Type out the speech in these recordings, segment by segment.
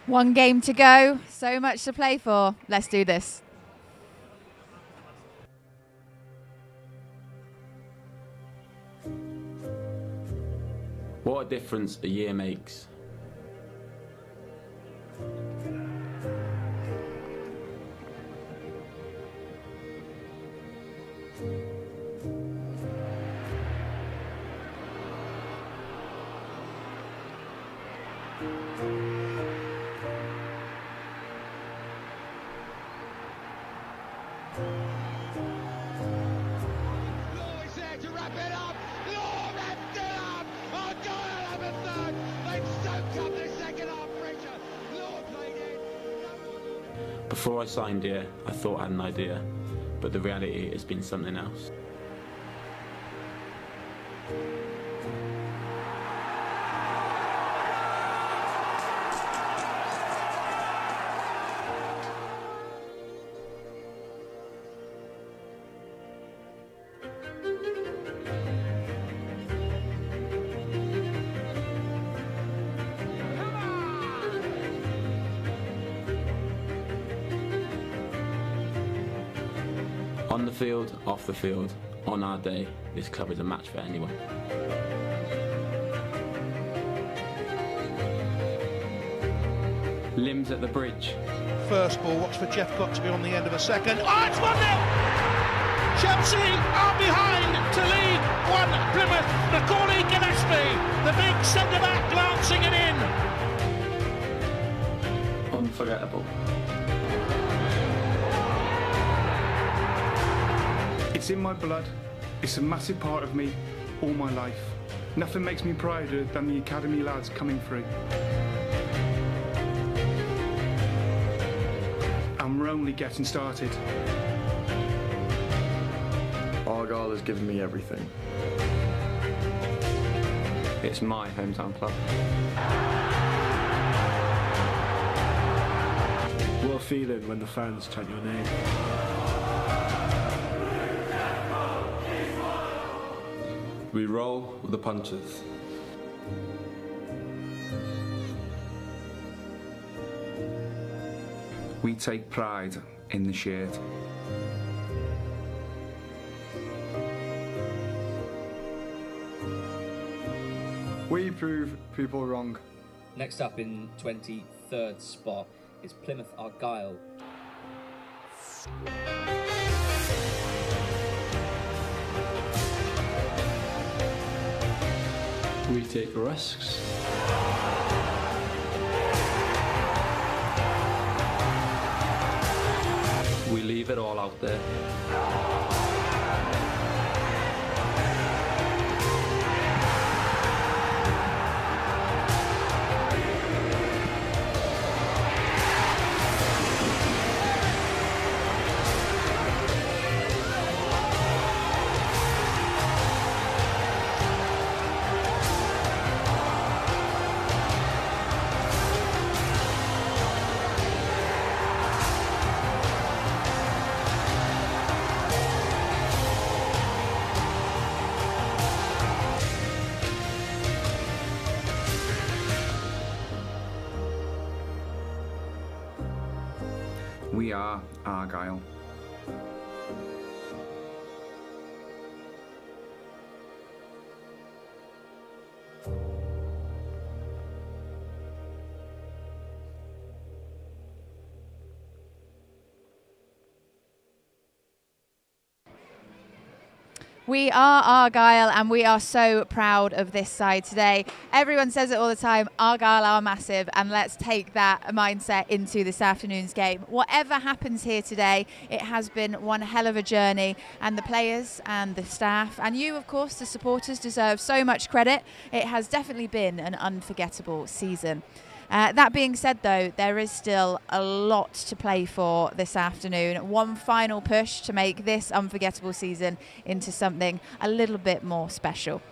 One game to go, so much to play for. Let's do this. What a difference a year makes. Before I signed here, I thought I had an idea, but the reality has been something else. On the field, off the field, on our day, this club is a match for anyone. Limbs at the bridge. First ball, watch for Jeff Cott to be on the end of a second. Oh, it's 1-0! Chelsea are behind to lead 1 Plymouth. Macaulay Gillespie, the big centre-back, glancing it in. Unforgettable. It's in my blood. It's a massive part of me all my life. Nothing makes me prouder than the academy lads coming through. And we're only getting started. Argyle has given me everything. It's my hometown club. What a feeling when the fans chant your name. We roll with the punches. We take pride in the shirt. We prove people wrong. Next up in 23rd spot is Plymouth Argyle. We take risks. We leave it all out there. We are Argyle. We are Argyle and we are so proud of this side today. Everyone says it all the time, Argyle are massive, and let's take that mindset into this afternoon's game. Whatever happens here today, it has been one hell of a journey, and the players and the staff and you, of course, the supporters, deserve so much credit. It has definitely been an unforgettable season. That being said, though, there is still a lot to play for this afternoon. One final push to make this unforgettable season into something a little bit more special.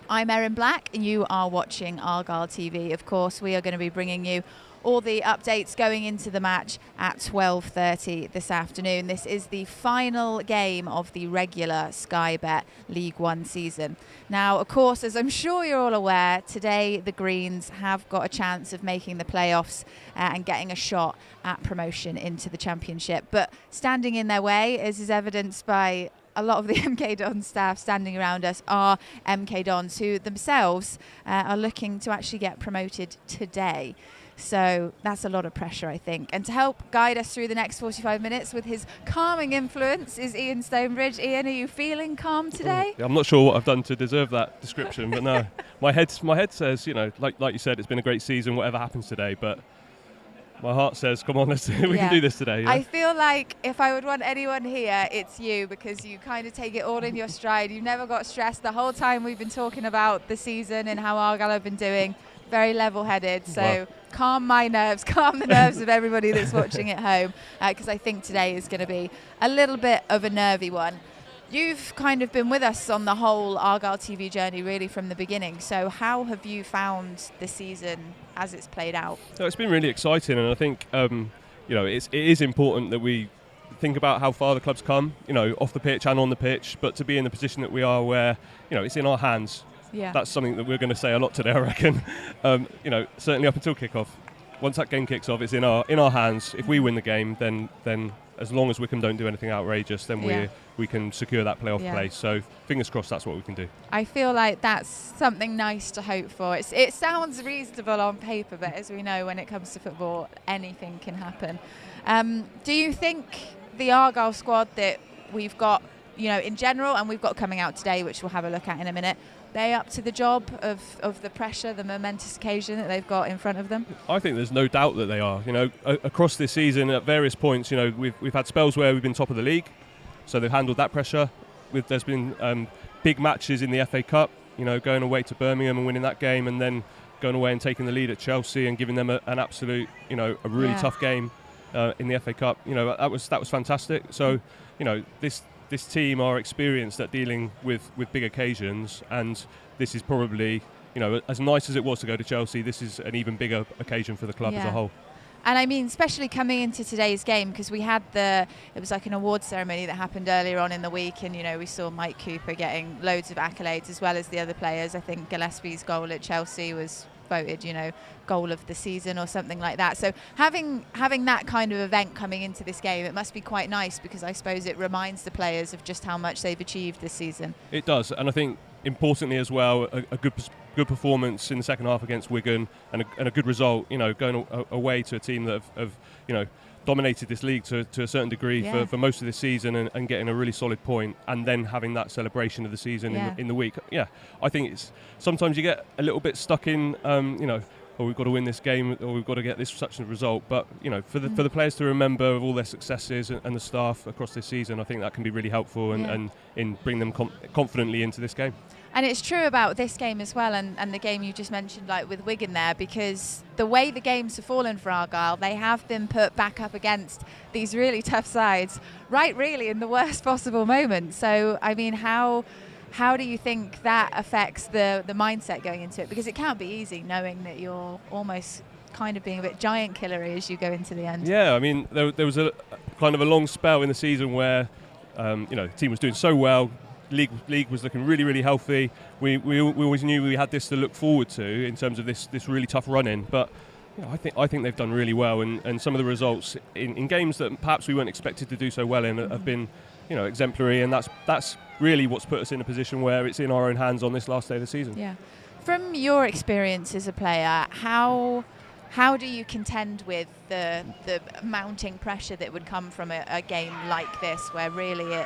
I'm Erin Black and you are watching Argyle TV. Of course, we are going to be bringing you all the updates going into the match at 12:30 this afternoon. This is the final game of the regular Sky Bet League One season. Now, of course, as I'm sure you're all aware, today the Greens have got a chance of making the playoffs and getting a shot at promotion into the Championship. But standing in their way, as is evidenced by a lot of the MK Dons staff standing around us, are MK Dons, who themselves are looking to actually get promoted today. So that's a lot of pressure, I think. And to help guide us through the next 45 minutes with his calming influence is Ian Stonebridge. Ian, are you feeling calm today? I'm not sure what I've done to deserve that description, but no. My head says, you know, like you said, it's been a great season, whatever happens today, but my heart says, come on, we can do this today. Yeah? I feel like if I would want anyone here, it's you, because you kind of take it all in your stride. You've never got stressed the whole time we've been talking about the season and how Argyle have been doing. Very level-headed, so well, calm my nerves, calm the nerves of everybody that's watching at home, because I think today is going to be a little bit of a nervy one. You've kind of been with us on the whole Argyle TV journey really from the beginning, so how have you found the season as it's played out? No, it's been really exciting, and I think you know, it is important that we think about how far the club's come, you know, off the pitch and on the pitch, but to be in the position that we are where, you know, it's in our hands. Yeah. That's something that we're going to say a lot today, I reckon. You know, certainly up until kick-off. Once that game kicks off, it's in our hands. If we win the game, then as long as Wycombe don't do anything outrageous, then we can secure that playoff place. So fingers crossed, that's what we can do. I feel like that's something nice to hope for. It sounds reasonable on paper, but as we know, when it comes to football, anything can happen. Do you think the Argyle squad that we've got, you know, in general, and we've got coming out today, which we'll have a look at in a minute, they up to the job of the pressure, the momentous occasion that they've got in front of them? I think there's no doubt that they are. You know, across this season, at various points, you know, we've had spells where we've been top of the league, so they've handled that pressure. There's been big matches in the FA Cup, you know, going away to Birmingham and winning that game, and then going away and taking the lead at Chelsea and giving them an absolute, you know, a really tough game in the FA Cup. You know, that was fantastic. So, you know, this team are experienced at dealing with big occasions, and this is probably, you know, as nice as it was to go to Chelsea, this is an even bigger occasion for the club as a whole. And I mean, especially coming into today's game, because we had it was like an award ceremony that happened earlier on in the week, and, you know, we saw Mike Cooper getting loads of accolades as well as the other players. I think Gillespie's goal at Chelsea was voted, you know, goal of the season or something like that. So having that kind of event coming into this game, it must be quite nice, because I suppose it reminds the players of just how much they've achieved this season. It does, and I think importantly as well, a good performance in the second half against Wigan, and a good result, you know, going away to a team that have you know, dominated this league to a certain degree for most of this season, and getting a really solid point, and then having that celebration of the season in the week. Yeah, I think it's sometimes you get a little bit stuck in, you know, or we've got to win this game, or we've got to get this such a result. But, you know, for the players to remember of all their successes and the staff across this season, I think that can be really helpful and in bring them confidently into this game. And it's true about this game as well, and the game you just mentioned, like with Wigan there, because the way the games have fallen for Argyle, they have been put back up against these really tough sides, right, really in the worst possible moment. So, I mean, how do you think that affects the mindset going into it? Because it can't be easy knowing that you're almost kind of being a bit giant killery as you go into the end. Yeah, I mean, there was a kind of a long spell in the season where, you know, the team was doing so well. League was looking really, really healthy. We always knew we had this to look forward to in terms of this really tough run-in. But, you know, I think they've done really well, and some of the results in games that perhaps we weren't expected to do so well in have been, you know, exemplary, and that's really what's put us in a position where it's in our own hands on this last day of the season. Yeah. From your experience as a player, how do you contend with the mounting pressure that would come from a game like this, where really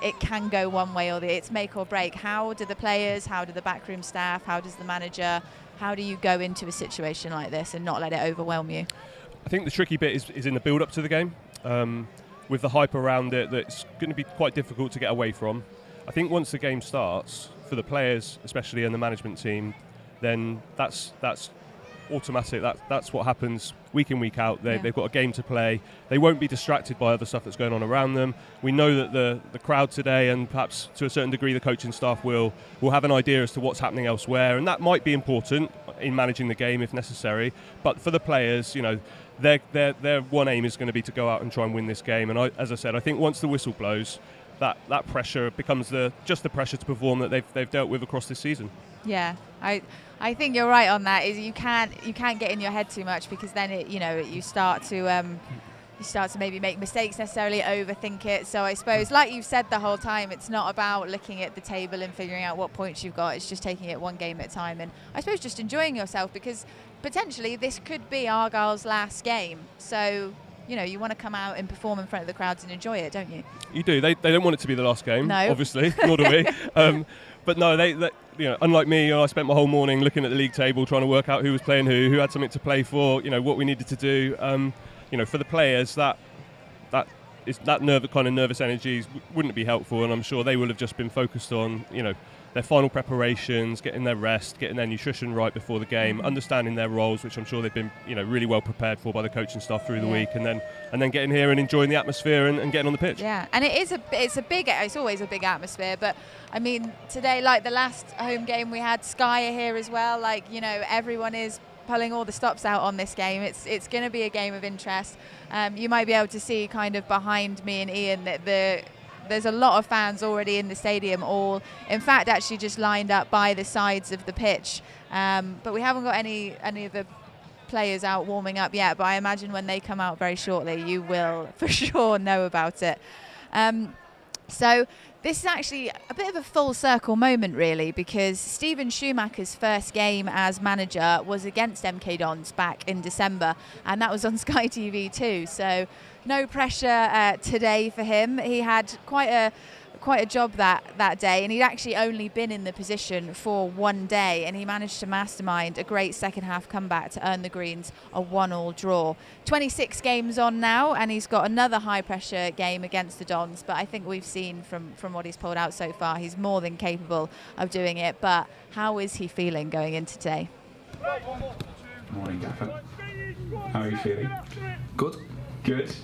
it can go one way or the other. It's make or break. How do the players, how do the backroom staff, how does the manager, how do you go into a situation like this and not let it overwhelm you? I think the tricky bit is in the build-up to the game. With the hype around it, that's going to be quite difficult to get away from. I think once the game starts, for the players especially and the management team, then that's automatic. That's what happens week in, week out. They've got a game to play. They won't be distracted by other stuff that's going on around them. We know that the crowd today, and perhaps to a certain degree the coaching staff, will have an idea as to what's happening elsewhere, and that might be important in managing the game if necessary. But for the players, their one aim is going to be to go out and try and win this game. And as I said, I think once the whistle blows, that pressure becomes just the pressure to perform that they've dealt with across this season. Yeah, I think you're right on that. Is you can't get in your head too much, because then you start to maybe make mistakes, necessarily overthink it. So I suppose, like you've said the whole time, it's not about looking at the table and figuring out what points you've got. It's just taking it one game at a time, and I suppose just enjoying yourself, because potentially this could be Argyle's last game. So you want to come out and perform in front of the crowds and enjoy it, don't you? You do. They don't want it to be the last game, no. Obviously, nor do we. But no, they unlike me, I spent my whole morning looking at the league table, trying to work out who was playing who had something to play for, what we needed to do. For the players, that nervous energy wouldn't be helpful, and I'm sure they will have just been focused on, their final preparations, getting their rest, getting their nutrition right before the game, understanding their roles, which I'm sure they've been, really well prepared for by the coaching staff through the week, and then getting here and enjoying the atmosphere and getting on the pitch. Yeah, and it's always a big atmosphere, but I mean, today, like the last home game we had, Sky are here as well. Everyone is pulling all the stops out on this game. It's going to be a game of interest. You might be able to see kind of behind me and Ian that there's a lot of fans already in the stadium, all in fact actually just lined up by the sides of the pitch, but we haven't got any of the players out warming up yet, but I imagine when they come out very shortly you will for sure know about it. So this is actually a bit of a full circle moment, really, because Steven Schumacher's first game as manager was against MK Dons back in December, and that was on Sky TV too. So no pressure today for him. He had quite a job that day, and he'd actually only been in the position for one day, and he managed to mastermind a great second half comeback to earn the Greens a 1-1 draw. 26 games on now, and he's got another high pressure game against the Dons, but I think we've seen from what he's pulled out so far, he's more than capable of doing it. But how is he feeling going into today? Morning, Gaffer. How are you feeling? Good. Good?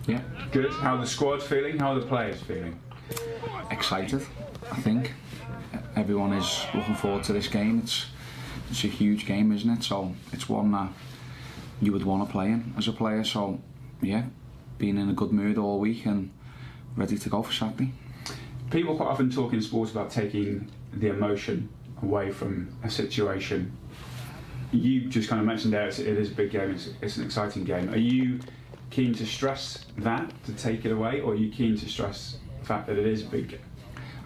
Yeah. Good. How are the squad feeling? How are the players feeling? Excited, I think. Everyone is looking forward to this game. It's a huge game, isn't it? So it's one that you would want to play in as a player. So yeah, being in a good mood all week and ready to go for Saturday. People quite often talk in sports about taking the emotion away from a situation. You just kind of mentioned there it is a big game, it's an exciting game. Are you keen to stress that, to take it away, or are you keen to stress the fact that it is a big game?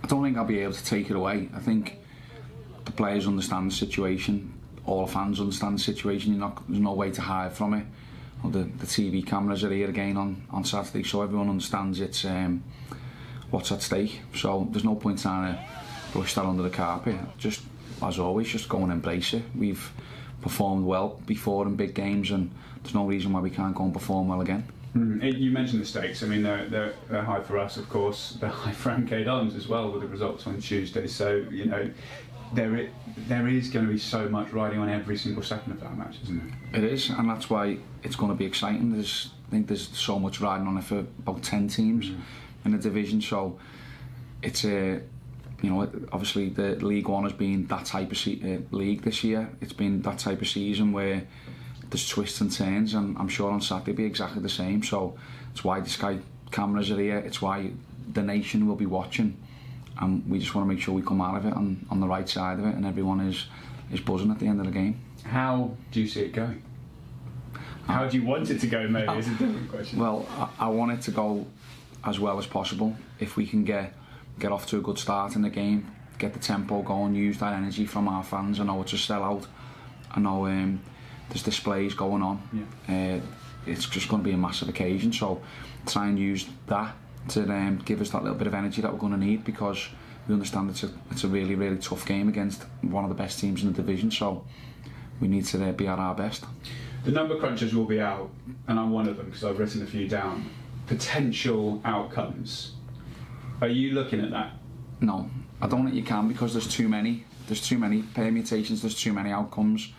I don't think I'll be able to take it away. I think the players understand the situation, all the fans understand the situation. There's no way to hide from it. Well, the TV cameras are here again on Saturday, so everyone understands it's what's at stake. So there's no point trying to brush that under the carpet. Just, as always, just go and embrace it. We've performed well before in big games, and there's no reason why we can't go and perform well again. You mentioned the stakes. I mean, they're high for us, of course. They're high for MK Dons as well with the results on Tuesday. So there is going to be so much riding on every single second of that match, isn't it? It is, and that's why it's going to be exciting. I think there's so much riding on it for about 10 teams in the division. So it's obviously the League One has been that type of league this year. It's been that type of season where there's twists and turns, and I'm sure on Saturday will be exactly the same. So it's why the Sky cameras are here, it's why the nation will be watching, and we just want to make sure we come out of it on the right side of it, and everyone is buzzing at the end of the game. How do you see it going? How do you want it to go, maybe, is a different question. Well, I want it to go as well as possible. If we can get off to a good start in the game, get the tempo going, use that energy from our fans. I know it's a sellout. I know there's displays going on. Yeah. It's just going to be a massive occasion, so try and use that to give us that little bit of energy that we're going to need, because we understand it's a really, really tough game against one of the best teams in the division, so we need to be at our best. The number crunchers will be out, and I'm one of them because I've written a few down. Potential outcomes. Are you looking at that? No, I don't think you can, because there's too many. There's too many permutations, there's too many outcomes,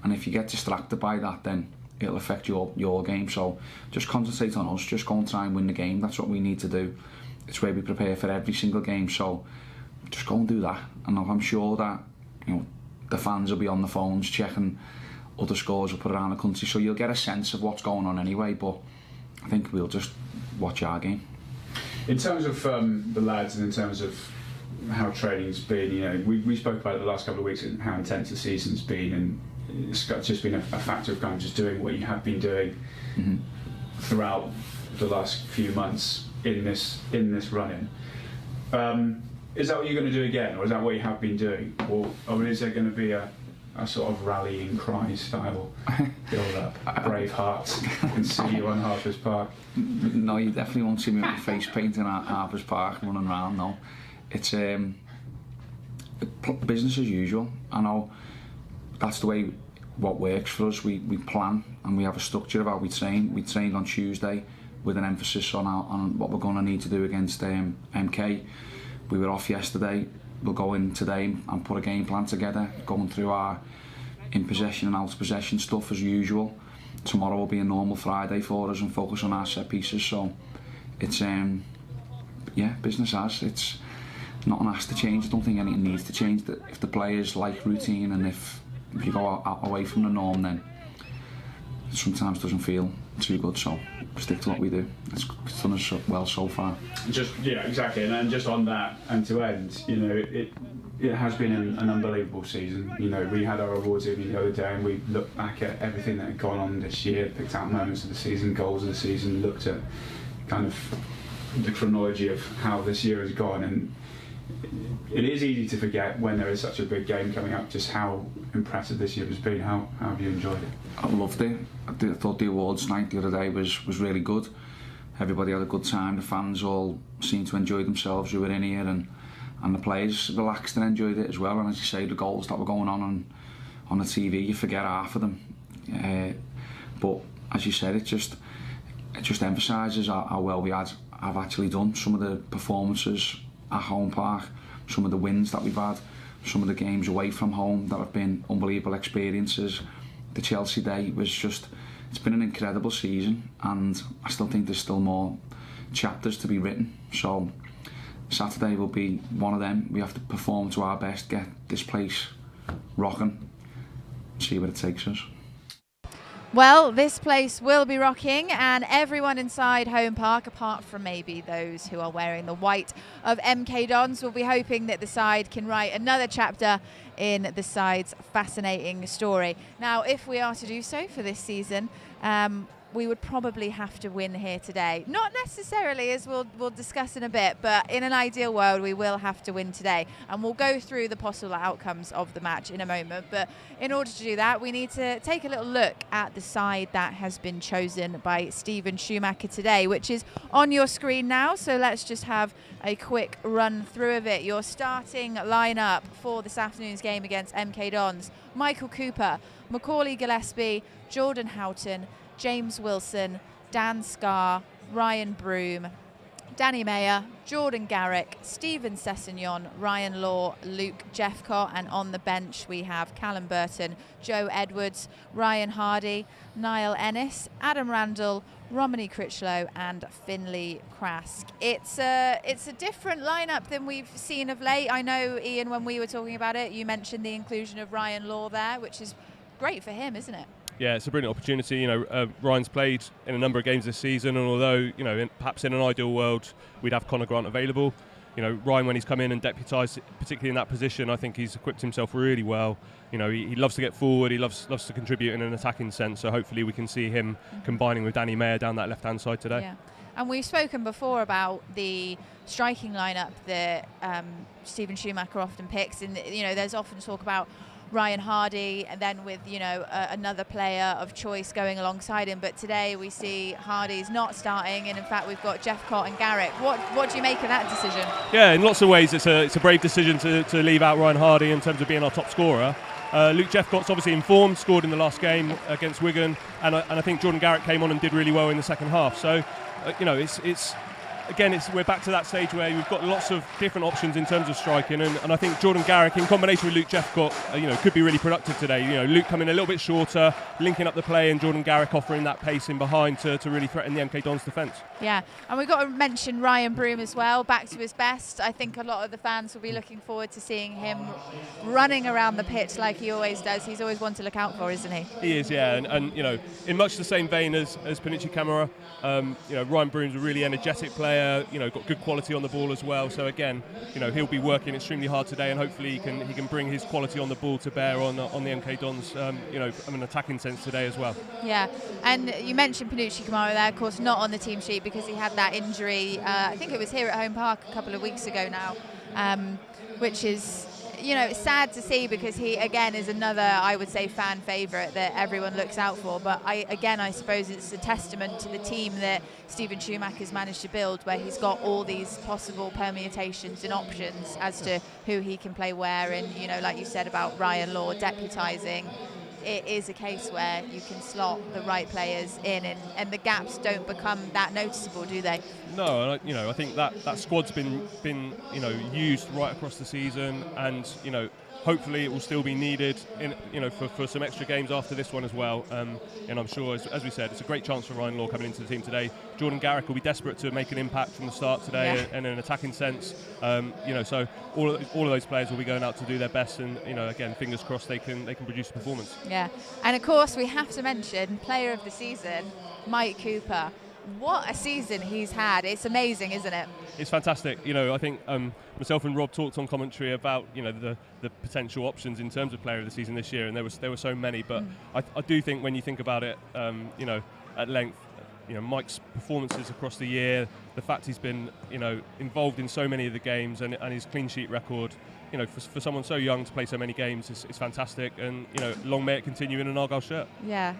and if you get distracted by that, then it'll affect your game. So just concentrate on us, just go and try and win the game. That's what we need to do. It's where we prepare for every single game, so just go and do that. And I'm sure that, you know, the fans will be on the phones checking other scores will put around the country, so you'll get a sense of what's going on anyway, but I think we'll just watch our game. In terms of the lads, and in terms of how training's been, you know, we spoke about it the last couple of weeks and how intense the season's been, and it's just been a factor of kind of just doing what you have been doing throughout the last few months in this run-in. Is that what you're going to do again, or is that what you have been doing, or is there going to be a sort of rallying cry style build up? Brave hearts, I can see you on Harper's Park. No, you definitely won't see me with my face painting at Harper's Park running around. No, it's business as usual. I know that's the way what works for us. We plan and we have a structure of how we train. We trained on Tuesday with an emphasis on what we're going to need to do against MK. We were off yesterday. We'll go in today and put a game plan together, going through our in possession and out of possession stuff as usual. Tomorrow will be a normal Friday for us and focus on our set pieces. So it's business as. It's nothing has to change. I don't think anything needs to change. If the players like routine, and if you go away from the norm, then it sometimes doesn't feel too good. So stick to what we do. It's done us well so far. Exactly. And then just on that, and to end, you know, it has been an unbelievable season. You know, we had our awards evening the other day, and we looked back at everything that had gone on this year, picked out moments of the season, goals of the season, looked at kind of the chronology of how this year has gone, and it is easy to forget when there is such a big game coming up just how impressive this year has been. How have you enjoyed it? I loved it. I thought the awards night the other day was really good. Everybody had a good time. The fans all seemed to enjoy themselves who were in here, and the players relaxed and enjoyed it as well. And as you say, the goals that were going on the TV, you forget half of them. But as you said, it just emphasises how well have actually done. Some of the performances at home park, some of the wins that we've had, some of the games away from home that have been unbelievable experiences. The Chelsea day was it's been an incredible season, and I still think there's still more chapters to be written. So Saturday will be one of them. We have to perform to our best, get this place rocking, see where it takes us. Well, this place will be rocking, and everyone inside Home Park, apart from maybe those who are wearing the white of MK Dons, will be hoping that the side can write another chapter in the side's fascinating story. Now, if we are to do so for this season, we would probably have to win here today. Not necessarily, as we'll discuss in a bit, but in an ideal world, we will have to win today. And we'll go through the possible outcomes of the match in a moment. But in order to do that, we need to take a little look at the side that has been chosen by Steven Schumacher today, which is on your screen now. So let's just have a quick run through of it. Your starting lineup for this afternoon's game against MK Dons: Michael Cooper, Macaulay Gillespie, Jordan Houghton, James Wilson, Dan Scarr, Ryan Broom, Danny Mayer, Jordan Garrick, Stephen Sessegnon, Ryan Law, Luke Jeffcott, and on the bench we have Callum Burton, Joe Edwards, Ryan Hardy, Niall Ennis, Adam Randall, Romany Critchlow, and Finlay Krask. It's a different lineup than we've seen of late. I know, Ian, when we were talking about it, you mentioned the inclusion of Ryan Law there, which is great for him, isn't it? Yeah, it's a brilliant opportunity. You know, Ryan's played in a number of games this season, and although, you know, perhaps in an ideal world we'd have Conor Grant available, you know, Ryan, when he's come in and deputised, particularly in that position, I think he's equipped himself really well. You know, he loves to get forward, he loves to contribute in an attacking sense, so hopefully we can see him combining with Danny Mayer down that left-hand side today. Yeah. And we've spoken before about the striking lineup that Steven Schumacher often picks, and, you know, there's often talk about Ryan Hardy, and then with another player of choice going alongside him. But today we see Hardy's not starting, and in fact we've got Jeffcott and Garrick. What do you make of that decision? Yeah, in lots of ways it's a brave decision to leave out Ryan Hardy in terms of being our top scorer. Luke Jeffcott's obviously informed, scored in the last game against Wigan, and I think Jordan Garrick came on and did really well in the second half. So, we're back to that stage where we've got lots of different options in terms of striking, and I think Jordan Garrick, in combination with Luke Jeffcott, could be really productive today. Luke coming a little bit shorter, linking up the play, and Jordan Garrick offering that pace in behind to really threaten the MK Dons defence. Yeah, and we've got to mention Ryan Broom as well, back to his best. I think a lot of the fans will be looking forward to seeing him running around the pitch like he always does. He's always one to look out for, isn't he? He is, yeah, and in much the same vein as Panucci Camara, Ryan Broom's a really energetic player. Got good quality on the ball as well. So again, he'll be working extremely hard today, and hopefully he can bring his quality on the ball to bear on the MK Dons. An attacking sense today as well. Yeah, and you mentioned Panucci Camara there, of course, not on the team sheet because he had that injury. I think it was here at Home Park a couple of weeks ago now, which is. It's sad to see because he, again, is another, I would say, fan favourite that everyone looks out for. But I suppose it's a testament to the team that Stephen Schumacher's managed to build, where he's got all these possible permutations and options as to who he can play where. And, like you said about Ryan Law deputising, it is a case where you can slot the right players in, and the gaps don't become that noticeable, do they? No, and I think that squad's been used right across the season, and hopefully it will still be needed for some extra games after this one as well. And I'm sure, as we said, it's a great chance for Ryan Law coming into the team today. Jordan Garrick will be desperate to make an impact from the start today, and in an attacking sense. So all of those players will be going out to do their best, and again, fingers crossed they can produce a performance. Yeah, and of course we have to mention Player of the Season, Mike Cooper. What a season he's had. It's amazing, isn't it? It's fantastic. I think myself and Rob talked on commentary about the potential options in terms of Player of the Season this year, and there were so many. But I do think when you think about it, at length, Mike's performances across the year, the fact he's been involved in so many of the games, and his clean sheet record. For someone so young to play so many games is fantastic, and long may it continue in an Argyle shirt. Yeah,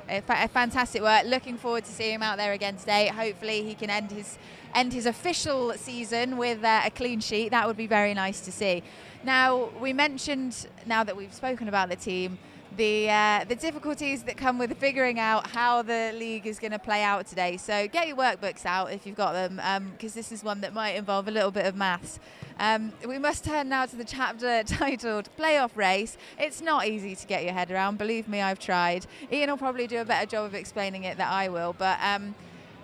fantastic work. Looking forward to seeing him out there again today. Hopefully he can end his official season with a clean sheet. That would be very nice to see. Now, we mentioned, now that we've spoken about the team, the difficulties that come with figuring out how the league is going to play out today. So get your workbooks out if you've got them, because this is one that might involve a little bit of maths. We must turn now to the chapter titled Playoff Race. It's not easy to get your head around, believe me, I've tried. Ian will probably do a better job of explaining it than I will, but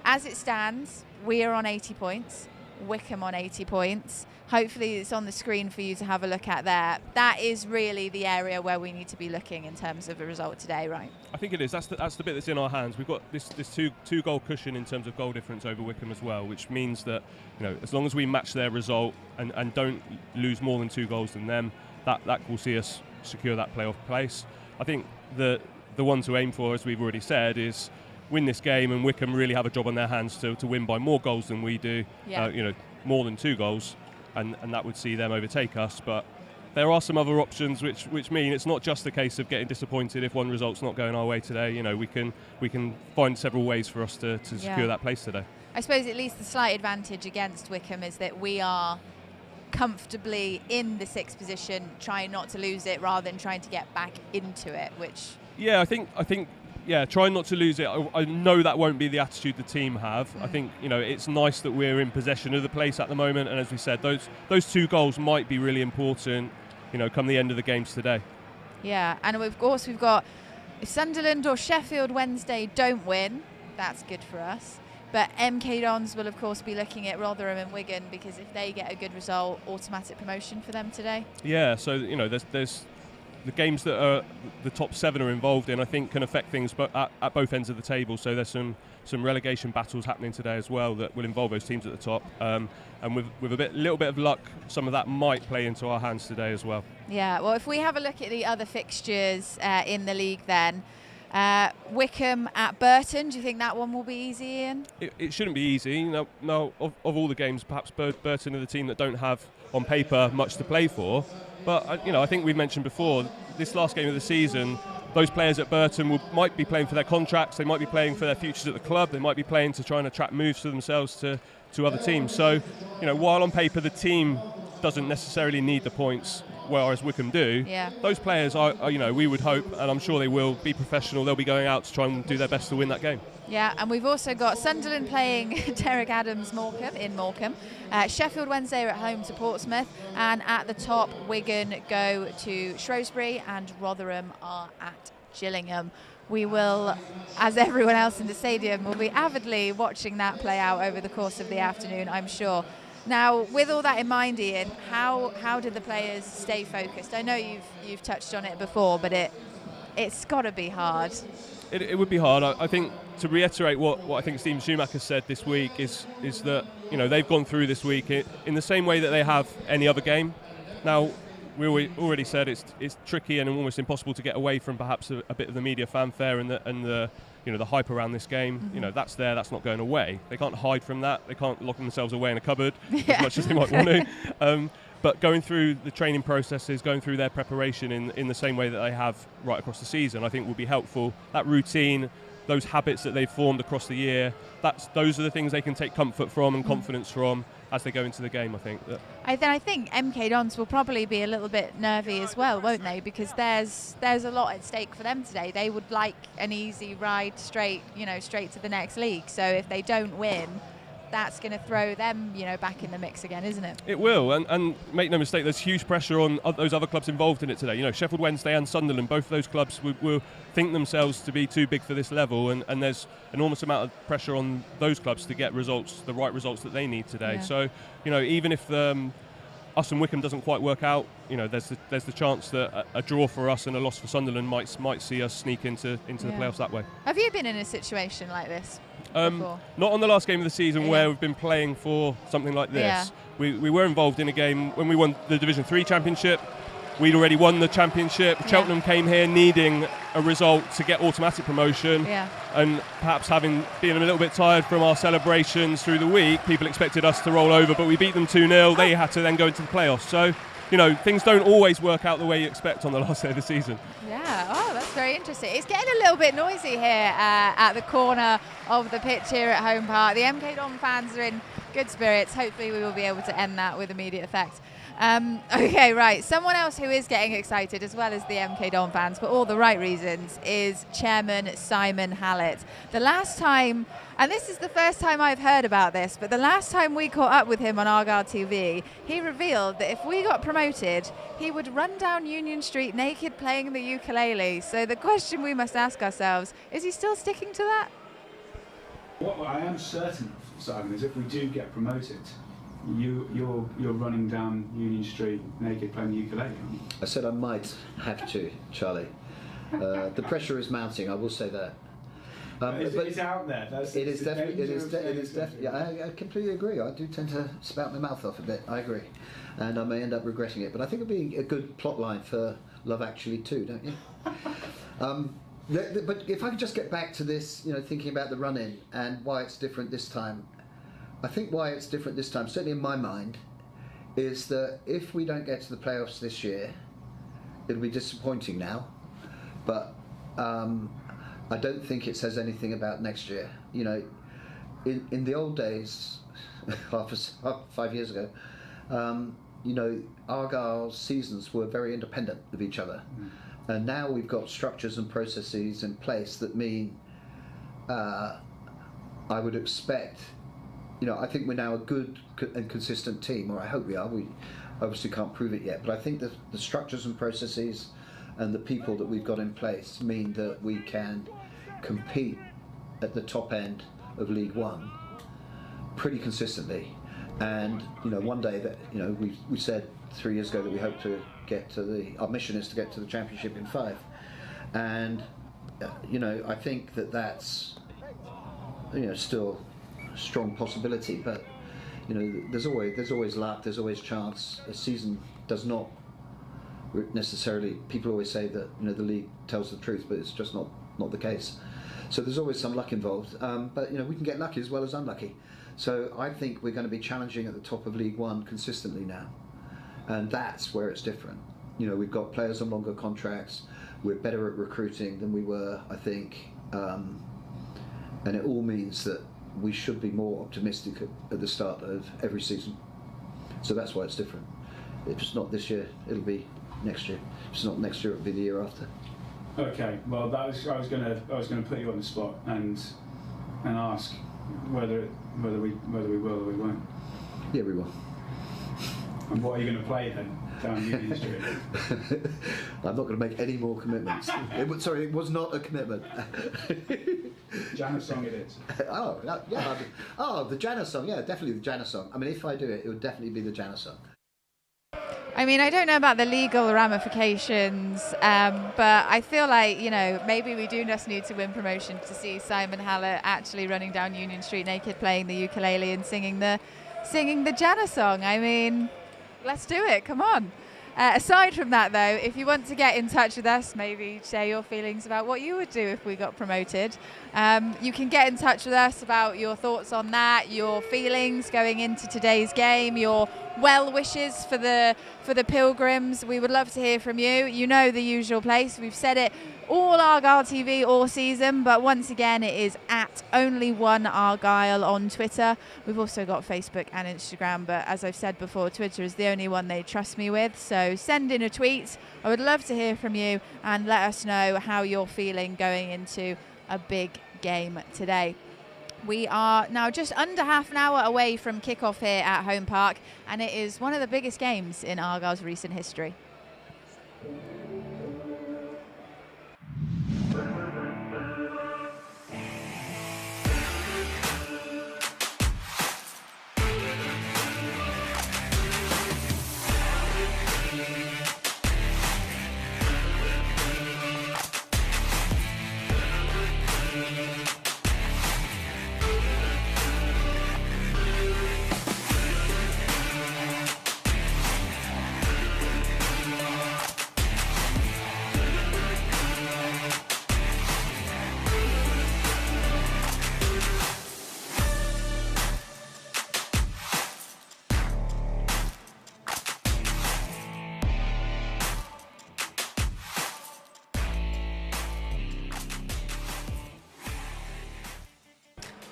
as it stands, we are on 80 points, Wycombe on 80 points. Hopefully it's on the screen for you to have a look at there. That is really the area where we need to be looking in terms of the result today, right? I think it is. That's the bit that's in our hands. We've got this two goal cushion in terms of goal difference over Wycombe as well, which means that as long as we match their result and don't lose more than 2 goals than them, that will see us secure that playoff place. I think the one to aim for, as we've already said, is win this game, and Wycombe really have a job on their hands to win by more goals than we do. Yeah. More than 2 goals. And that would see them overtake us, but there are some other options which mean it's not just a case of getting disappointed if one result's not going our way today. We can find several ways for us to secure that place today. I suppose at least the slight advantage against Wycombe is that we are comfortably in the 6th position, trying not to lose it rather than trying to get back into it, which... Yeah, I think trying not to lose it. I know that won't be the attitude the team have. I think it's nice that we're in possession of the place at the moment, and as we said, those 2 goals might be really important, come the end of the games today. Yeah, and of course we've got, if Sunderland or Sheffield Wednesday don't win, that's good for us. But MK Dons will of course be looking at Rotherham and Wigan, because if they get a good result, automatic promotion for them today. Yeah, so there's the games that are the top 7 are involved in, I think, can affect things at both ends of the table. So there's some relegation battles happening today as well that will involve those teams at the top. And with a little bit of luck, some of that might play into our hands today as well. Yeah, well, if we have a look at the other fixtures in the league then, Wycombe at Burton, do you think that one will be easy, Ian? It shouldn't be easy. No, of all the games, perhaps Burton are the team that don't have, on paper, much to play for. But I think we've mentioned before, this last game of the season, those players at Burton might be playing for their contracts, they might be playing for their futures at the club, they might be playing to try and attract moves for themselves to other teams. So, while on paper the team doesn't necessarily need the points, whereas Wycombe do, those players are, we would hope, and I'm sure they will, be professional. They'll be going out to try and do their best to win that game. Yeah, and we've also got Sunderland playing Derek Adams in Morecambe. Sheffield Wednesday are at home to Portsmouth, and at the top Wigan go to Shrewsbury and Rotherham are at Gillingham. We will, as everyone else in the stadium, will be avidly watching that play out over the course of the afternoon, I'm sure. Now, with all that in mind, Ian, how did the players stay focused? I know you've touched on it before, but it's got to be hard. It would be hard. I think, to reiterate what I think Stephen Schumacher said this week is that they've gone through this week in the same way that they have any other game. Now, we already said it's tricky and almost impossible to get away from perhaps a bit of the media fanfare and the the hype around this game. Mm-hmm. That's there. That's not going away. They can't hide from that. They can't lock themselves away in a cupboard as much as they might want to. But going through the training processes, going through their preparation in the same way that they have right across the season, I think will be helpful. That routine, those habits that they've formed across the year, those are the things they can take comfort from and confidence from as they go into the game, I think. I think MK Dons will probably be a little bit nervy as well, won't they? Because there's a lot at stake for them today. They would like an easy ride straight to the next league. So if they don't win, that's going to throw them, back in the mix again, isn't it? It will, and make no mistake, there's huge pressure on those other clubs involved in it today. Sheffield Wednesday and Sunderland, both of those clubs will think themselves to be too big for this level, and there's enormous amount of pressure on those clubs to get the right results that they need today. Yeah. So, even if us and Wycombe doesn't quite work out, there's the chance that a draw for us and a loss for Sunderland might see us sneak into the playoffs that way. Have you been in a situation like this? Not on the last game of the season where we've been playing for something like this. Yeah. We were involved in a game when we won the Division 3 championship. We'd already won the championship. Yeah. Cheltenham came here needing a result to get automatic promotion. Yeah. And perhaps being a little bit tired from our celebrations through the week, people expected us to roll over, but we beat them 2-0. They had to then go into the playoffs. So, things don't always work out the way you expect on the last day of the season. Yeah, that's very interesting. It's getting a little bit noisy here at the corner of the pitch here at Home Park. The MK Don fans are in good spirits. Hopefully we will be able to end that with immediate effect. Okay, right. Someone else who is getting excited, as well as the MK Don fans, for all the right reasons, is Chairman Simon Hallett. The last time, and this is the first time I've heard about this, but the last time we caught up with him on Argyle TV, he revealed that if we got promoted, he would run down Union Street naked playing the ukulele. So the question we must ask ourselves, is he still sticking to that? What I am certain of, Simon, is if we do get promoted, you're running down Union Street naked playing the ukulele. I said I might have to, Charlie. The pressure is mounting, I will say that. But it's out there. It is definitely. Yeah, I completely agree. I do tend to spout my mouth off a bit. I agree, and I may end up regretting it. But I think it'd be a good plot line for Love Actually too, don't you? But if I could just get back to this, thinking about the run-in and why it's different this time. I think why it's different this time, certainly in my mind, is that if we don't get to the playoffs this year, it'll be disappointing now, but I don't think it says anything about next year. In the old days, 5 years ago, Argyle's seasons were very independent of each other. And now we've got structures and processes in place that mean I would expect, I think we're now a good and consistent team, or I hope we are. We obviously can't prove it yet, but I think that the structures and processes and the people that we've got in place mean that we can compete at the top end of League One pretty consistently. And one day that we said 3 years ago that we hope to get to our mission is to get to the Championship in 5, and I think that that's still a strong possibility, but there's always luck, there's always chance. A season does not necessarily, people always say that the league tells the truth, but it's just not the case. So there's always some luck involved, but we can get lucky as well as unlucky. So I think we're going to be challenging at the top of League One consistently now, and that's where it's different. we've got players on longer contracts. We're better at recruiting than we were, I think, and it all means that we should be more optimistic at the start of every season. So that's why it's different. If it's not this year, it'll be next year. If it's not next year, it'll be the year after. Okay, well, I was going to put you on the spot and ask whether we will or we won't. Yeah, we will. And what are you going to play then down Union Street? I'm not going to make any more commitments. It was not a commitment. Janus song it is. Oh, yeah. Oh, the Janus song. Yeah, definitely the Janus song. I mean, if I do it, it would definitely be the Janus song. I mean, I don't know about the legal ramifications, but I feel like, maybe we do just need to win promotion to see Simon Hallett actually running down Union Street naked, playing the ukulele and singing the Janus song. I mean, let's do it. Come on. Aside from that, though, if you want to get in touch with us, maybe share your feelings about what you would do if we got promoted, you can get in touch with us about your thoughts on that, your feelings going into today's game, your well wishes for the Pilgrims. We would love to hear from you. You know the usual place. We've said it all Argyle TV all season, but once again it is at @only1Argyle on Twitter. We've also got Facebook and Instagram, but as I've said before, Twitter is the only one they trust me with, so send in a tweet. I would love to hear from you and let us know how you're feeling going into a big game today. We are now just under half an hour away from kickoff here at Home Park, and it is one of the biggest games in Argyle's recent history.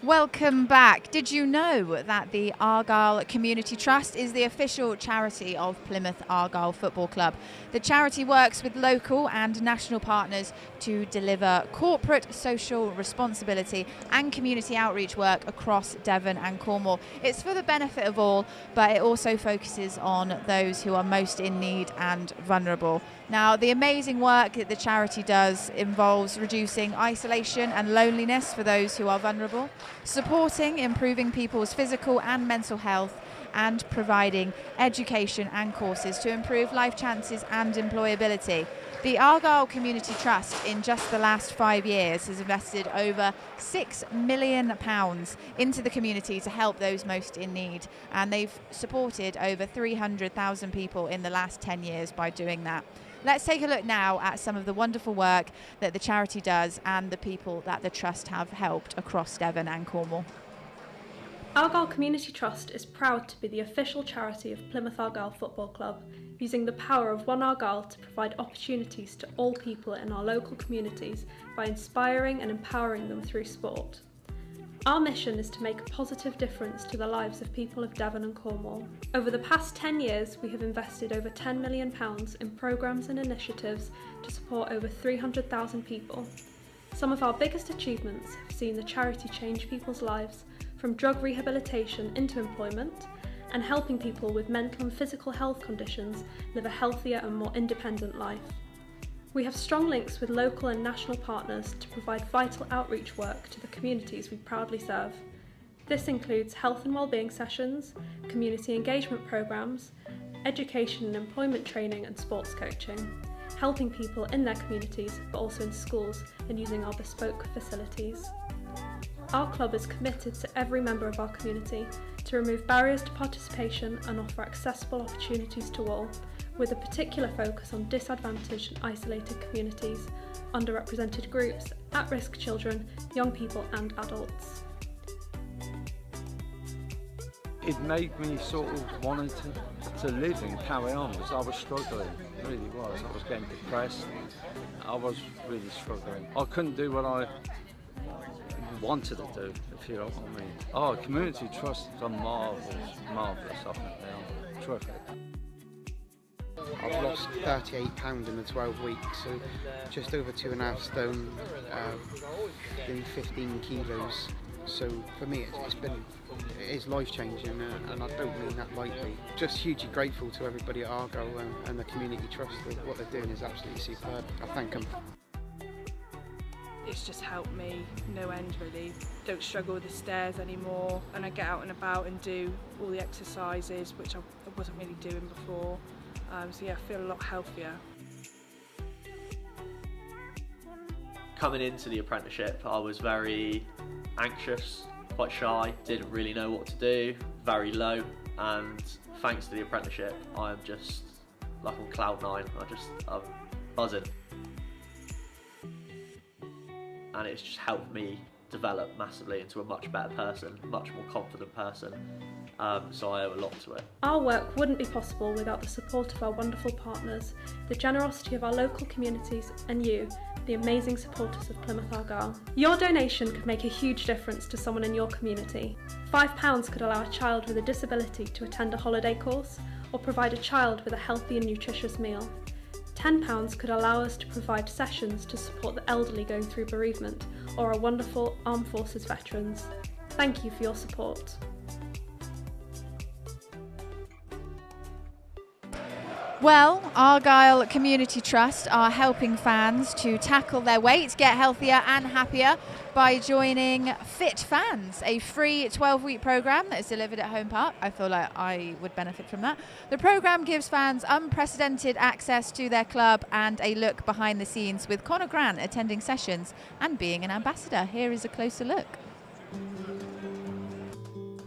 Welcome back. Did you know that the Argyle Community Trust is the official charity of Plymouth Argyle Football Club? The charity works with local and national partners to deliver corporate social responsibility and community outreach work across Devon and Cornwall. It's for the benefit of all, but it also focuses on those who are most in need and vulnerable. Now, the amazing work that the charity does involves reducing isolation and loneliness for those who are vulnerable, supporting improving people's physical and mental health, and providing education and courses to improve life chances and employability. The Argyle Community Trust, in just the last 5 years, has invested over £6 million into the community to help those most in need, and they've supported over 300,000 people in the last 10 years by doing that. Let's take a look now at some of the wonderful work that the charity does and the people that the Trust have helped across Devon and Cornwall. Argyle Community Trust is proud to be the official charity of Plymouth Argyle Football Club, using the power of One Argyle to provide opportunities to all people in our local communities by inspiring and empowering them through sport. Our mission is to make a positive difference to the lives of people of Devon and Cornwall. Over the past 10 years, we have invested over £10 million in programmes and initiatives to support over 300,000 people. Some of our biggest achievements have seen the charity change people's lives, from drug rehabilitation into employment, and helping people with mental and physical health conditions live a healthier and more independent life. We have strong links with local and national partners to provide vital outreach work to the communities we proudly serve. This includes health and wellbeing sessions, community engagement programmes, education and employment training and sports coaching, helping people in their communities but also in schools and using our bespoke facilities. Our club is committed to every member of our community to remove barriers to participation and offer accessible opportunities to all, with a particular focus on disadvantaged and isolated communities, underrepresented groups, at-risk children, young people and adults. It made me sort of wanted to live and carry on because I was struggling. really was. I was getting depressed. I was really struggling. I couldn't do what I wanted to do, if you know what I mean. Oh, community trust is a marvellous up and down. Terrific. I've lost 38 pounds in the 12 weeks, so just over 2.5 stone, in 15 kilos. So for me, it is life changing, and I don't mean that lightly. Just hugely grateful to everybody at Argyle and the community trust. What they're doing is absolutely superb. I thank them. It's just helped me no end really. Don't struggle with the stairs anymore, and I get out and about and do all the exercises which I wasn't really doing before. So yeah, I feel a lot healthier. Coming into the apprenticeship, I was very anxious, quite shy, didn't really know what to do, very low, and thanks to the apprenticeship, I am just like on cloud nine. I'm buzzing. And it's just helped me develop massively into a much better person, much more confident person. So I owe a lot to it. Our work wouldn't be possible without the support of our wonderful partners, the generosity of our local communities, and you, the amazing supporters of Plymouth Argyle. Your donation could make a huge difference to someone in your community. £5 could allow a child with a disability to attend a holiday course, or provide a child with a healthy and nutritious meal. £10 could allow us to provide sessions to support the elderly going through bereavement, or our wonderful Armed Forces veterans. Thank you for your support. Well, Argyle Community Trust are helping fans to tackle their weight, get healthier and happier by joining Fit Fans, a free 12-week programme that is delivered at Home Park. I feel like I would benefit from that. The programme gives fans unprecedented access to their club and a look behind the scenes, with Conor Grant attending sessions and being an ambassador. Here is a closer look.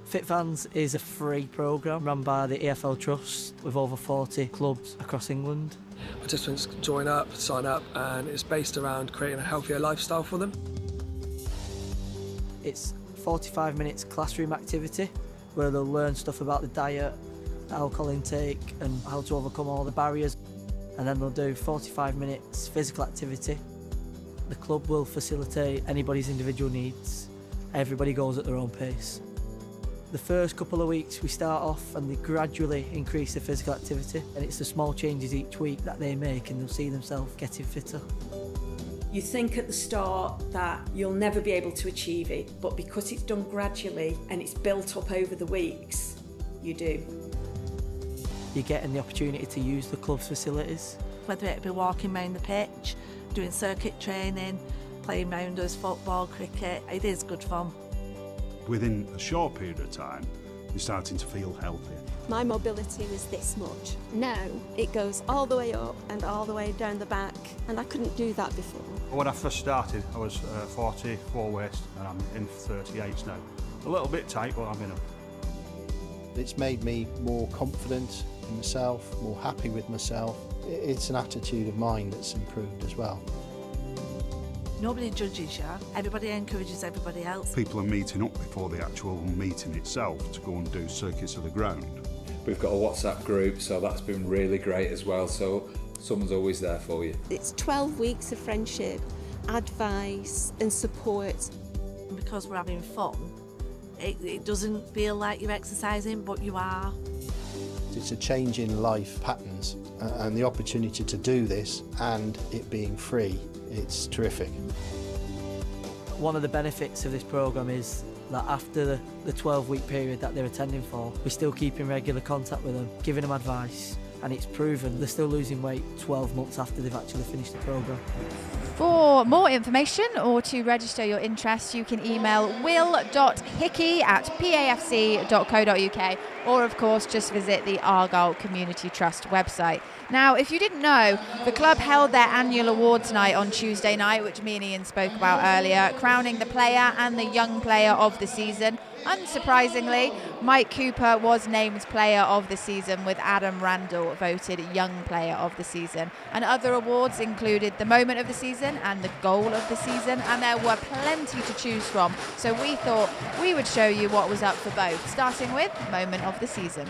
Fit Fans is a free programme run by the EFL Trust with over 40 clubs across England. Participants join up, sign up, and it's based around creating a healthier lifestyle for them. It's 45 minutes classroom activity where they'll learn stuff about the diet, alcohol intake and how to overcome all the barriers. And then they'll do 45 minutes physical activity. The club will facilitate anybody's individual needs. Everybody goes at their own pace. The first couple of weeks we start off and they gradually increase the physical activity, and it's the small changes each week that they make and they'll see themselves getting fitter. You think at the start that you'll never be able to achieve it, but because it's done gradually and it's built up over the weeks, you do. You're getting the opportunity to use the club's facilities. Whether it be walking around the pitch, doing circuit training, playing rounders, football, cricket, it is good fun. Within a short period of time, you're starting to feel healthier. My mobility was this much. Now it goes all the way up and all the way down the back, and I couldn't do that before. When I first started, I was 44 waist, and I'm in 38s now. A little bit tight, but I'm in them. It's made me more confident in myself, more happy with myself. It's an attitude of mind that's improved as well. Nobody judges you, everybody encourages everybody else. People are meeting up before the actual meeting itself to go and do circuits of the ground. We've got a WhatsApp group, so that's been really great as well, so someone's always there for you. It's 12 weeks of friendship, advice and support. Because we're having fun, it doesn't feel like you're exercising, but you are. It's a change in life patterns, and the opportunity to do this and it being free, it's terrific. One of the benefits of this programme is that after the 12-week period that they're attending for, we're still keeping regular contact with them, giving them advice, and it's proven they're still losing weight 12 months after they've actually finished the programme. For more information or to register your interest, you can email will.hickey@pafc.co.uk, or of course just visit the Argyle Community Trust website. Now, if you didn't know, the club held their annual awards night on Tuesday night, which me and Ian spoke about earlier, crowning the player and the young player of the season. Unsurprisingly, Mike Cooper was named player of the season, with Adam Randall voted young player of the season. And other awards included the moment of the season and the goal of the season, and there were plenty to choose from. So we thought we would show you what was up for both, starting with moment of the season.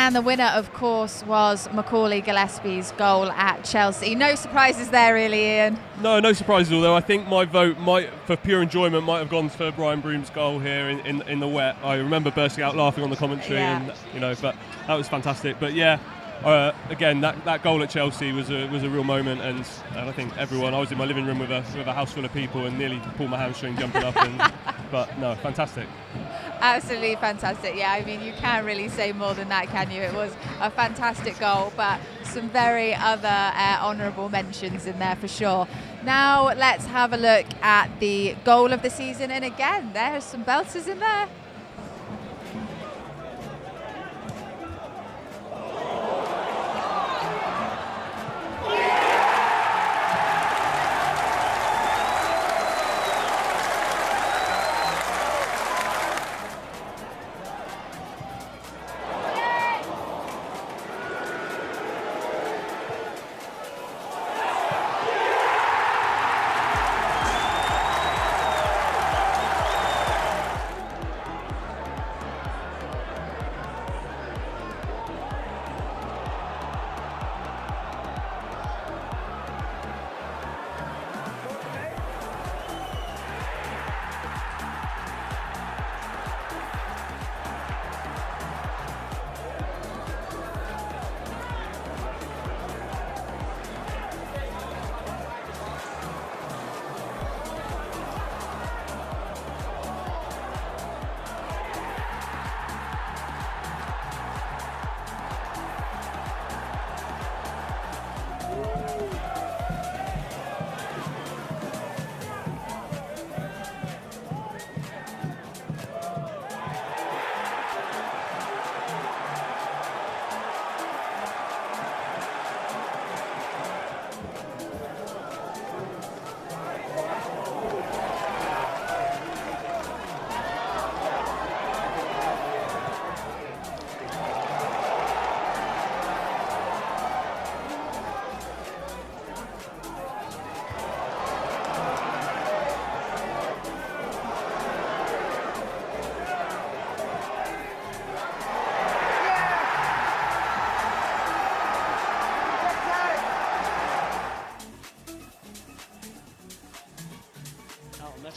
And the winner, of course, was Macaulay Gillespie's goal at Chelsea. No surprises there, really, Ian. No surprises. Although I think my vote for pure enjoyment, might have gone for Brian Broom's goal here in the wet. I remember bursting out laughing on the commentary, and but that was fantastic. But yeah. Again, that goal at Chelsea was a real moment, and I think everyone. I was in my living room with a house full of people and nearly pulled my hamstring jumping up. But no, fantastic. Absolutely fantastic. Yeah, I mean, you can't really say more than that, can you? It was a fantastic goal, but some very other honourable mentions in there for sure. Now let's have a look at the goal of the season, and again, there's some belters in there.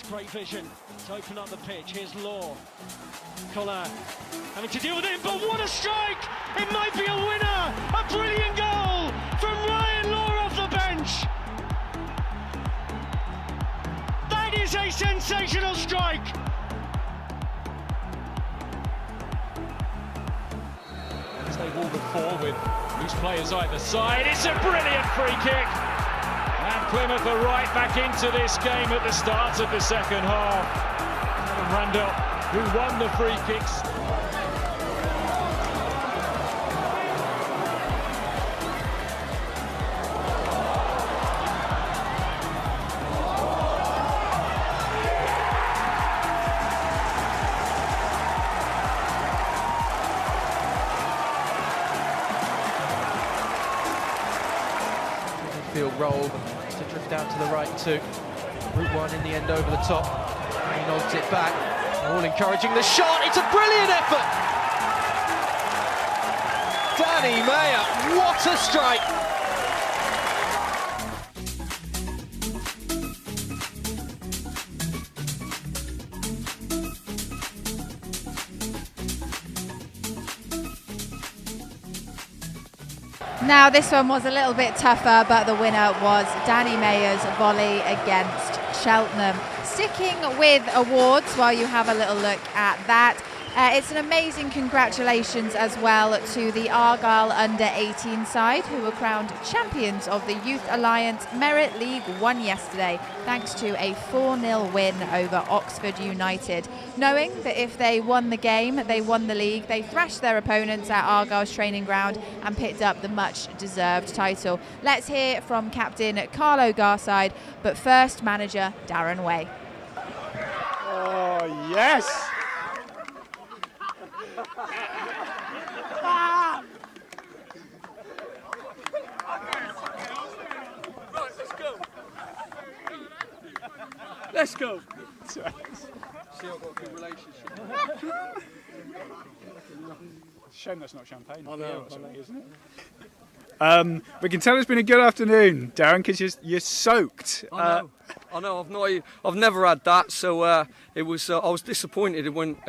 Great vision to open up the pitch. Here's Law. Collin having to deal with it, but what a strike! It might be a winner! A brilliant goal from Ryan Law off the bench! That is a sensational strike! As they wall the four with loose players either side, it's a brilliant free kick! And Plymouth are right back into this game at the start of the second half. And Randall, who won the free kicks. Midfield roll to drift out to the right too. Route one in the end over the top. He nods it back. All encouraging the shot. It's a brilliant effort. Danny Mayer, what a strike. Now this one was a little bit tougher, but the winner was Danny Mayer's volley against Cheltenham. Sticking with awards while you have a little look at that, it's an amazing congratulations as well to the Argyle under-18 side, who were crowned champions of the Youth Alliance Merit League 1 yesterday, thanks to a 4-0 win over Oxford United. Knowing that if they won the game, they won the league, they thrashed their opponents at Argyle's training ground and picked up the much-deserved title. Let's hear from captain Carlo Garside, but first manager Darren Way. Oh, yes! Let's go. Still got a good relationship. Shame that's not champagne. I Beer know, or something, I know. isn't it? We can tell it's been a good afternoon, Darren, because you're soaked. I know. I've never had that, so it was. I was disappointed it went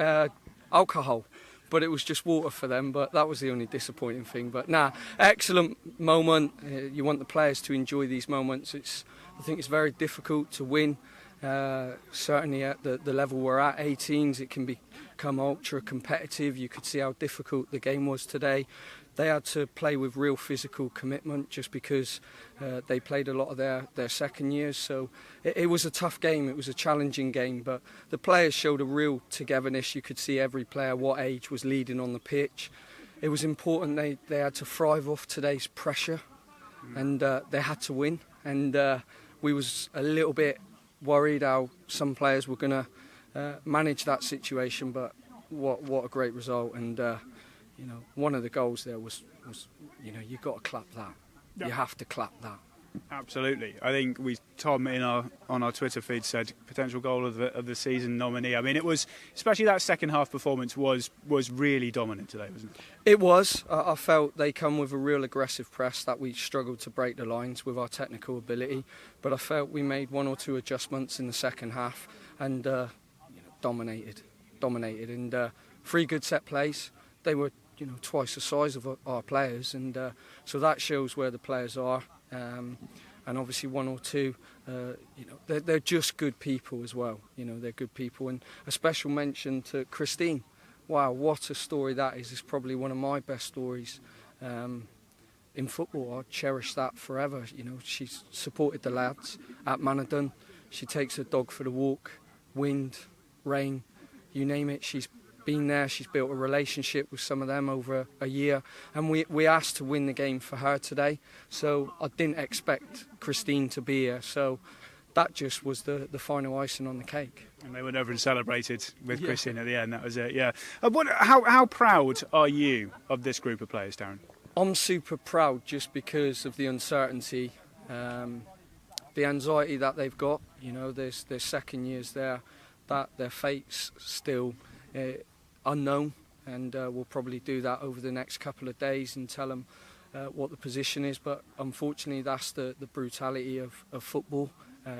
alcohol, but it was just water for them. But that was the only disappointing thing. But excellent moment. You want the players to enjoy these moments. I think it's very difficult to win. Certainly at the level we're at, 18s, it can become ultra competitive. You could see how difficult the game was today. They had to play with real physical commitment just because they played a lot of their second years. So it was a tough game, it was a challenging game, but the players showed a real togetherness. You could see every player, what age, was leading on the pitch. It was important they had to thrive off today's pressure, and they had to win. And we was a little bit worried how some players were going to manage that situation, but what a great result. And one of the goals there was you've got to clap that. Yeah. You have to clap that. Absolutely. I think Tom on our Twitter feed said potential goal of the season nominee. I mean, it was, especially that second half performance was really dominant today, wasn't it? It was. I felt they come with a real aggressive press that we struggled to break the lines with our technical ability, but I felt we made one or two adjustments in the second half and dominated. And 3 good set plays. They were twice the size of our players, and so that shows where the players are. And obviously 1 or 2, they're just good people as well. They're good people, and a special mention to Christine. Wow, what a story that is! It's probably one of my best stories in football. I'll cherish that forever. She's supported the lads at Managerial. She takes her dog for the walk, wind, rain, you name it. She's been there. She's built a relationship with some of them over a year, and we asked to win the game for her today, so I didn't expect Christine to be here, so that just was the final icing on the cake. And they went over and celebrated with Christine at the end. That was it. Yeah. How proud are you of this group of players, Darren? I'm super proud just because of the uncertainty, the anxiety that they've got. There's second years there, that their fate's still unknown, and we'll probably do that over the next couple of days and tell them what the position is. But unfortunately, that's the brutality of football.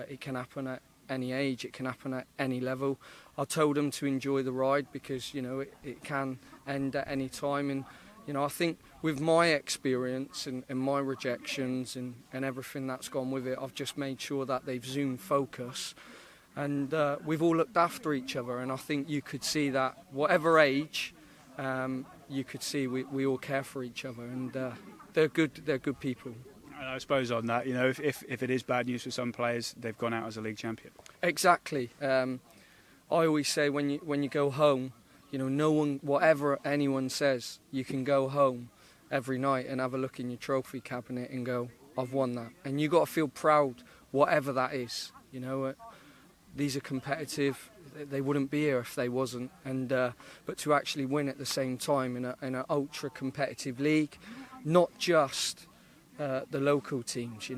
It can happen at any age, it can happen at any level. I told them to enjoy the ride because it can end at any time, and I think with my experience and my rejections and everything that's gone with it, I've just made sure that they've zoomed focus. And we've all looked after each other, and I think you could see that whatever age, you could see we all care for each other, and they're good people. And I suppose on that, if it is bad news for some players, they've gone out as a league champion. Exactly. I always say when you go home, no one, whatever anyone says, you can go home every night and have a look in your trophy cabinet and go, I've won that, and you got to feel proud, whatever that is. These are competitive. They wouldn't be here if they wasn't. And but to actually win at the same time in an ultra competitive league, not just the local teams.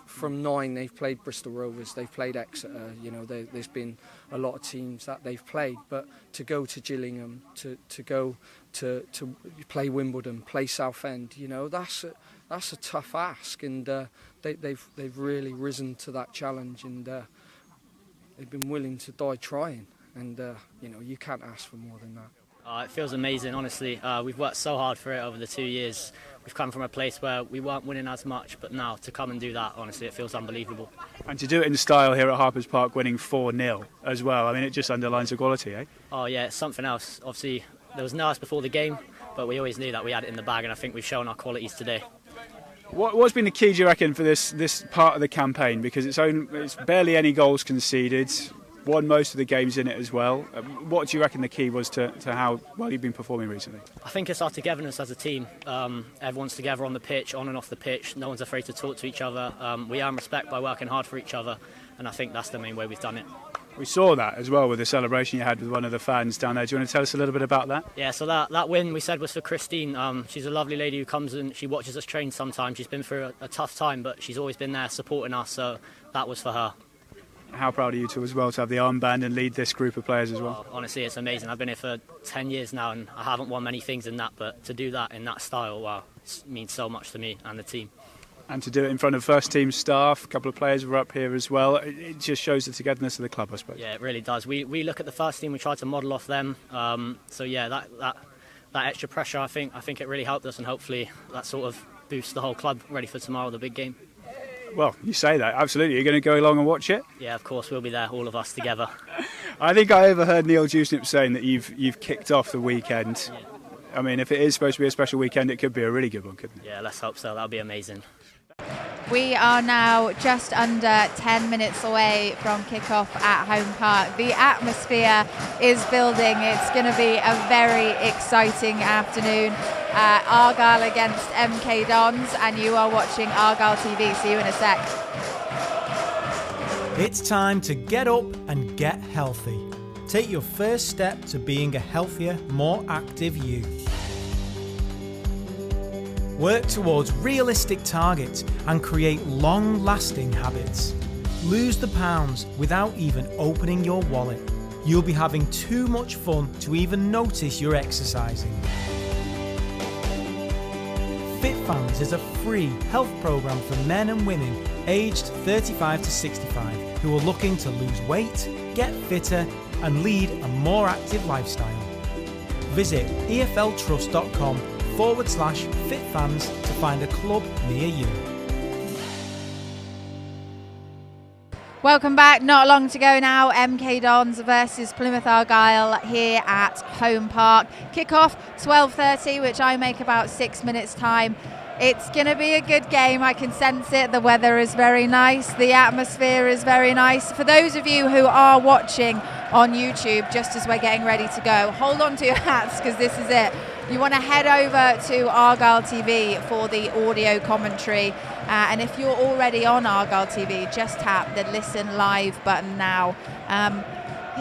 From 9 they've played Bristol Rovers, they've played Exeter. There's been a lot of teams that they've played. But to go to Gillingham, to go to play Wimbledon, play Southend, that's a tough ask. And they've really risen to that challenge, and they've been willing to die trying, and you can't ask for more than that. It feels amazing, honestly. We've worked so hard for it over the 2 years. We've come from a place where we weren't winning as much, but now to come and do that, honestly, it feels unbelievable. And to do it in style here at Harper's Park, winning 4-0 as well. I mean, it just underlines the quality, eh? Oh yeah, it's something else. Obviously, there was nerves before the game, but we always knew that we had it in the bag, and I think we've shown our qualities today. What's been the key, do you reckon, for this part of the campaign? Because it's barely any goals conceded, won most of the games in it as well. What do you reckon the key was to how well you've been performing recently? I think it's our togetherness as a team. Everyone's together on the pitch, on and off the pitch. No one's afraid to talk to each other. We earn respect by working hard for each other, and I think that's the main way we've done it. We saw that as well with the celebration you had with one of the fans down there. Do you want to tell us a little bit about that? Yeah, so that win we said was for Christine. She's a lovely lady who comes and she watches us train sometimes. She's been through a tough time, but she's always been there supporting us, so that was for her. how proud are you two as well to have the armband and lead this group of players as well? Honestly, it's amazing. I've been here for 10 years now and I haven't won many things in that, but to do that in that style, wow, it means so much to me and the team. And to do it in front of first team staff, a couple of players were up here as well. It just shows the togetherness of the club, I suppose. Yeah, it really does. We look at the first team, we try to model off them. So yeah, that extra pressure, I think it really helped us, and hopefully that sort of boosts the whole club ready for tomorrow, the big game. Well, you say that, absolutely. You're going to go along and watch it? Yeah, of course, we'll be there, all of us together. I think I overheard Neil Dewsnip saying that you've kicked off the weekend. Yeah. I mean, if it is supposed to be a special weekend, it could be a really good one, couldn't it? Yeah, let's hope so. That'll be amazing. We are now just under 10 minutes away from kick-off at Home Park. The atmosphere is building. It's going to be a very exciting afternoon. Argyle against MK Dons, and you are watching Argyle TV. See you in a sec. It's time to get up and get healthy. Take your first step to being a healthier, more active you. Work towards realistic targets and create long-lasting habits. Lose the pounds without even opening your wallet. You'll be having too much fun to even notice you're exercising. FitFans is a free health program for men and women aged 35 to 65 who are looking to lose weight, get fitter and lead a more active lifestyle. Visit efltrust.com/fitfans to find a club near you. Welcome back. Not long to go now. MK Dons versus Plymouth Argyle here at Home Park. Kick-off 12:30, which I make about 6 minutes time. It's going to be a good game. I can sense it. The weather is very nice. The atmosphere is very nice. For those of you who are watching on YouTube, just as we're getting ready to go, hold on to your hats because this is it. You want to head over to Argyle TV for the audio commentary. And if you're already on Argyle TV, just tap the Listen Live button now.